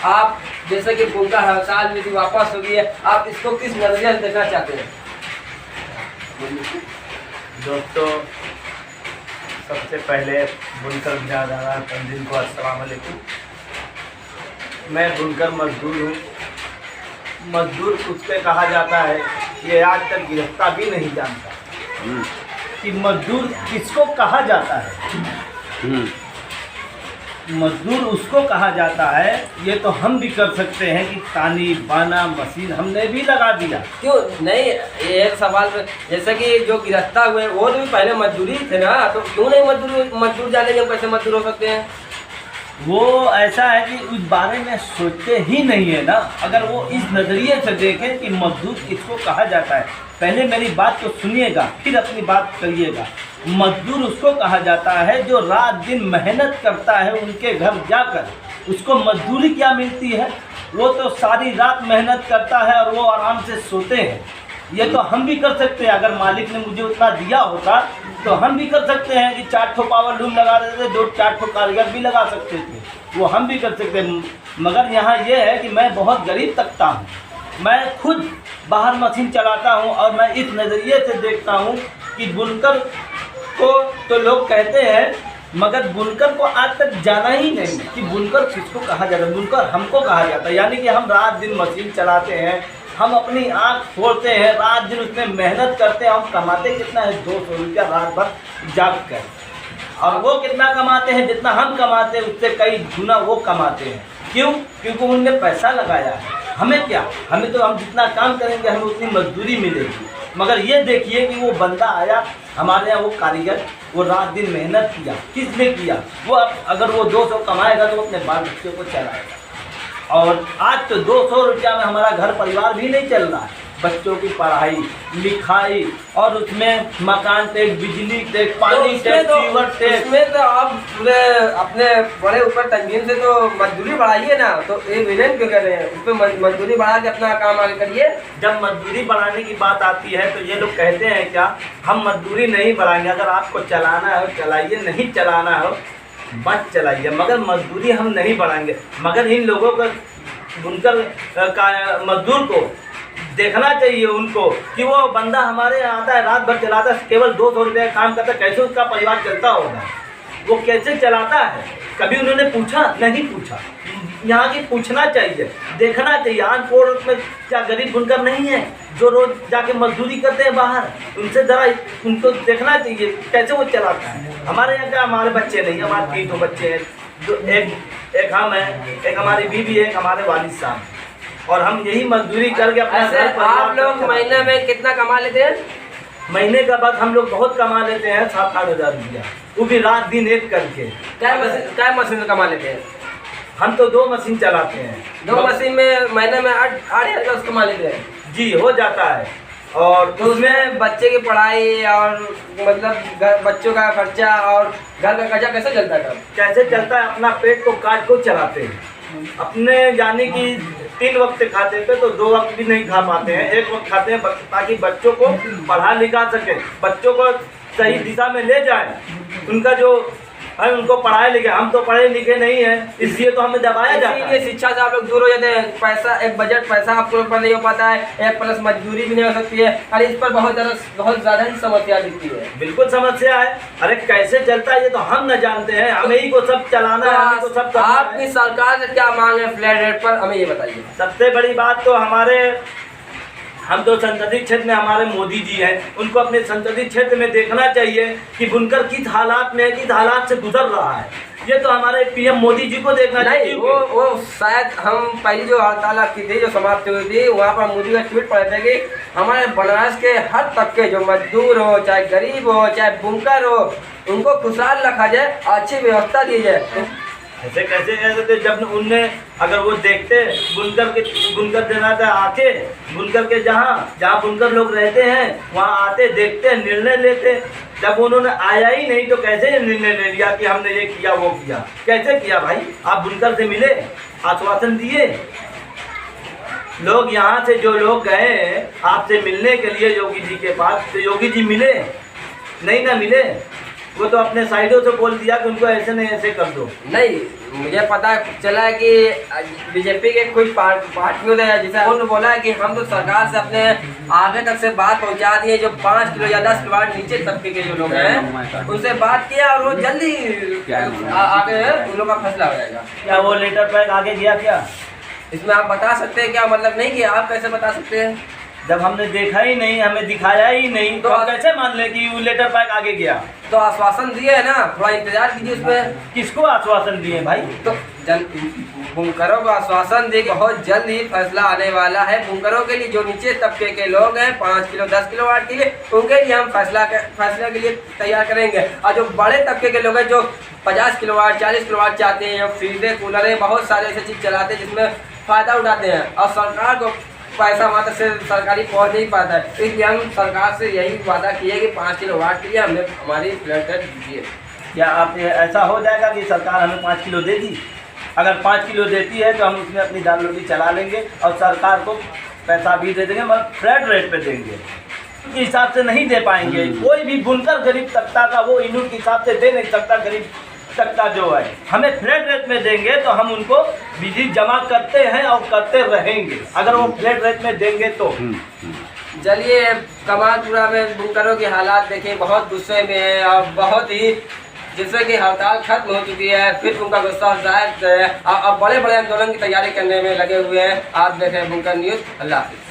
आप जैसे कि बुनकर हड़ताल यदि वापस होगी है, आप इसको किस नजरिए से देखना चाहते हैं? दोस्तों, सबसे पहले बुनकर बिरादरान तंजीम को अस्सलाम वालेकुम। मैं बुनकर मजदूर हूँ। मजदूर उससे कहा जाता है, ये आज तक गिरफ्तार भी नहीं जानता कि मजदूर किसको कहा जाता है। मजदूर उसको कहा जाता है, ये तो हम भी कर सकते हैं कि तानी बाना मशीन हमने भी लगा दिया। क्यों नहीं? ये एक सवाल में, जैसे कि जो गिरफ्तार हुए वो तो भी पहले मजदूरी थे ना, तो क्यों नहीं मजदूर जाने के कैसे मजदूर हो सकते हैं? वो ऐसा है कि उस बारे में सोचते ही नहीं है ना। अगर वो इस नज़रिए से देखें कि मजदूर किसको कहा जाता है, पहले मेरी बात को सुनिएगा फिर अपनी बात करिएगा। मजदूर उसको कहा जाता है जो रात दिन मेहनत करता है उनके घर जाकर। उसको मजदूरी क्या मिलती है? वो तो सारी रात मेहनत करता है और वो आराम से सोते हैं। ये तो हम भी कर सकते हैं। अगर मालिक ने मुझे उतना दिया होता तो हम भी कर सकते हैं कि 4 ठो पावर लूम लगा देते थे, 2-4 ठो कारीगर भी लगा सकते थे, वो हम भी कर सकते हैं। मगर यहाँ ये है कि मैं बहुत गरीब तबका हूँ। मैं खुद बाहर मशीन चलाता हूँ और मैं इस नज़रिए से देखता हूँ कि बुनकर को तो लोग कहते हैं, मगर बुनकर को आज तक जाना ही नहीं कि बुनकर किसको कहा जाता है। बुनकर हमको कहा जाता है, यानी कि हम रात दिन मशीन चलाते हैं, हम अपनी आँख फोड़ते हैं, रात दिन उसमें मेहनत करते हैं। हम कमाते कितना है? 200 रुपया रात भर जाग कर। और वो कितना कमाते हैं? जितना हम कमाते हैं उससे कई गुना वो कमाते हैं। क्यों? क्योंकि उनने पैसा लगाया है। हमें क्या? हमें तो हम जितना काम करेंगे हमें उतनी मजदूरी मिलेगी। मगर ये देखिए कि वो बंदा आया हमारे यहाँ, वो कारीगर, वो रात दिन मेहनत किया। किसने किया? वो अगर वो 200 कमाएगा तो अपने बाल बच्चों को चलाएगा। और आज तो 200 रुपया में हमारा घर परिवार भी नहीं चल रहा है। बच्चों की पढ़ाई लिखाई और उसमें मकान टैक्स, बिजली टैक्स, पानी टैक्स, सीवर टैक्स। इसमें तो आप पूरे अपने बड़े ऊपर तंजीम से तो मजदूरी बढ़ाइए ना, तो ये विलेन क्यों कह रहे हैं? उस पर मजदूरी बढ़ा के अपना काम आगे करिए। जब मजदूरी बढ़ाने की बात आती है तो ये लोग कहते हैं क्या हम मजदूरी नहीं बढ़ाएंगे, अगर आपको चलाना है चलाइए, नहीं चलाना हो मत चलाइए, मगर मजदूरी हम नहीं बढ़ाएंगे। मगर इन लोगों को, बुनकर का मजदूर को देखना चाहिए उनको कि वो बंदा हमारे यहाँ आता है, रात भर चलाता है, केवल 200 रुपये का काम करता है, कैसे उसका परिवार चलता होगा, वो कैसे चलाता है? कभी उन्होंने पूछा? नहीं पूछा। यहाँ की पूछना चाहिए, देखना चाहिए। आनपुर में क्या गरीब बुनकर नहीं है जो रोज जाके मजदूरी करते हैं बाहर? उनसे ज़रा उनको देखना चाहिए कैसे वो चलाता है। हमारे यहाँ क्या, हमारे बच्चे नहीं, हमारे 3 बच्चे हैं, जो एक हम हैं, एक हमारी बीवी है, एक हमारे वालिद साहब, और हम यही मजदूरी करके अपना घर। आप लोग महीने में कितना कमा लेते हैं? महीने का बाद हम लोग बहुत कमा लेते हैं, 7-8 हज़ार रुपया, वो भी रात दिन एक करके। क्या मशीन कमा लेते हैं? हम तो 2 मशीन चलाते हैं। 2 मशीन में महीने में 8 कमा लेते हैं? जी, हो जाता है। और तो उसमें बच्चे की पढ़ाई और मतलब बच्चों का खर्चा और घर का खर्चा कैसे चलता है? कैसे चलता है? अपना पेट को काट को चलाते हैं अपने, यानी कि 3 वक्त खाते थे तो 2 वक्त भी नहीं खा पाते हैं, 1 वक्त खाते हैं ताकि बच्चों को पढ़ा लिखा सके, बच्चों को सही दिशा में ले जाए, उनका जो है उनको पढ़ाए लिखे। हम तो पढ़े लिखे नहीं हैं, इसलिए तो हमें दबाया जाता है। शिक्षा से आप लोग दूर हो जाते हैं। पैसा, एक बजट पैसा आपको ऊपर नहीं हो पाता है, एक प्लस मजदूरी भी नहीं हो सकती है, और इस पर बहुत ज़्यादा ही समस्या दिखती है। बिल्कुल समस्या है। अरे कैसे चलता है ये तो हम न जानते हैं, हमें ही को सब चलाना है, हमें को सब करना है। आपकी सरकार से क्या मांग है फ्लैट रेट पर, हमें ये बताइए। सबसे बड़ी बात तो हम तो संसदीय क्षेत्र में हमारे मोदी जी हैं, उनको अपने संसदीय क्षेत्र में देखना चाहिए कि बुनकर किस हालात में, किस हालात से गुजर रहा है। ये तो हमारे पीएम मोदी जी को देखना चाहिए। वो शायद हम पहली जो हड़ताल की थी, जो समाप्त हुई थी, वहाँ पर मोदी का ट्वीट पड़े थे कि हमारे बनारस के हर तबके, जो मजदूर हो, चाहे गरीब हो, चाहे बुनकर हो, उनको खुशहाल रखा जाए, अच्छी व्यवस्था दी जाए। ऐसे कैसे कहते थे? जब उनने, अगर वो देखते बुनकर देना था आके, बुनकर के जहाँ बुनकर लोग रहते हैं वहाँ आते, देखते, निर्णय लेते। जब उन्होंने आया ही नहीं तो कैसे निर्णय ले लिया कि हमने ये किया वो किया? कैसे किया भाई? आप बुनकर से मिले, आश्वासन दिए, लोग यहाँ से जो लोग गए आपसे मिलने के लिए योगी जी के पास, तो योगी जी मिले नहीं? ना मिले। वो तो अपने साइडों से बोल दिया कि उनको ऐसे नहीं ऐसे कर दो। नहीं, मुझे पता चला है कि बीजेपी के कुछ पार्टियों ने जैसे उन्होंने बोला है कि हम तो सरकार से अपने आगे तक से बात पहुंचा दिए, जो 5 किलो या 10 किलो नीचे तबके के जो लोग हैं उनसे बात किया और वो जल्दी आगे उन लोगों का फैसला हो जाएगा। क्या वो लेटर पैक आगे गया क्या? इसमें आप बता सकते हैं क्या? मतलब नहीं कि आप कैसे बता सकते हैं? जब हमने देखा ही नहीं, हमें दिखाया ही नहीं, तो हम कैसे मान लें कि वो लेटर पैक आगे गया? तो आश्वासन दिए है ना, थोड़ा इंतजार कीजिए उसमें। किसको आश्वासन दिए भाई? तो बुनकरों को आश्वासन दे बहुत जल्द ही फैसला आने वाला है। बुनकरों के लिए जो नीचे तबके के लोग हैं 5 किलो 10 किलो वाट के लिए, उनके लिए हम फैसला के लिए तैयार करेंगे। और जो बड़े तबके के लोग हैं जो 50 किलो वाट 40 किलो वाट चाहते हैं, फ्रीजर कूलर बहुत सारे ऐसे चीज़ चलाते हैं जिसमें फ़ायदा उठाते हैं और सरकार को पैसा वहाँ से सरकारी पहुँच नहीं पाता है। इसलिए हम सरकार से यही वादा किए कि 5 किलो वाट के लिए हमें हमारी फ्लैट दीजिए। क्या आप ऐसा हो जाएगा कि सरकार हमें 5 किलो देगी? अगर 5 किलो देती है तो हम उसमें अपनी दाल रोटी चला लेंगे और सरकार को पैसा भी दे देंगे, मगर फ्लैट रेट पे देंगे। उनके हिसाब से नहीं दे पाएंगे। कोई भी बुनकर गरीब तबका का वो यूनिट के हिसाब से दे नहीं सकता। गरीब तबका जो है हमें फ्लैट रेट में देंगे तो हम उनको बिजली जमा करते हैं और करते रहेंगे, अगर वो फ्लैट रेट में देंगे तो। चलिए, कमालपुरा में बुनकरों के हालात देखें, बहुत गुस्से में है और बहुत ही जिससे कि हड़ताल खत्म हो चुकी है, फिर उनका गुस्सा जायद है। अब बड़े बड़े आंदोलन की तैयारी करने में लगे हुए हैं। आप देखें बुनकर न्यूज़। अल्लाह हाफिज़।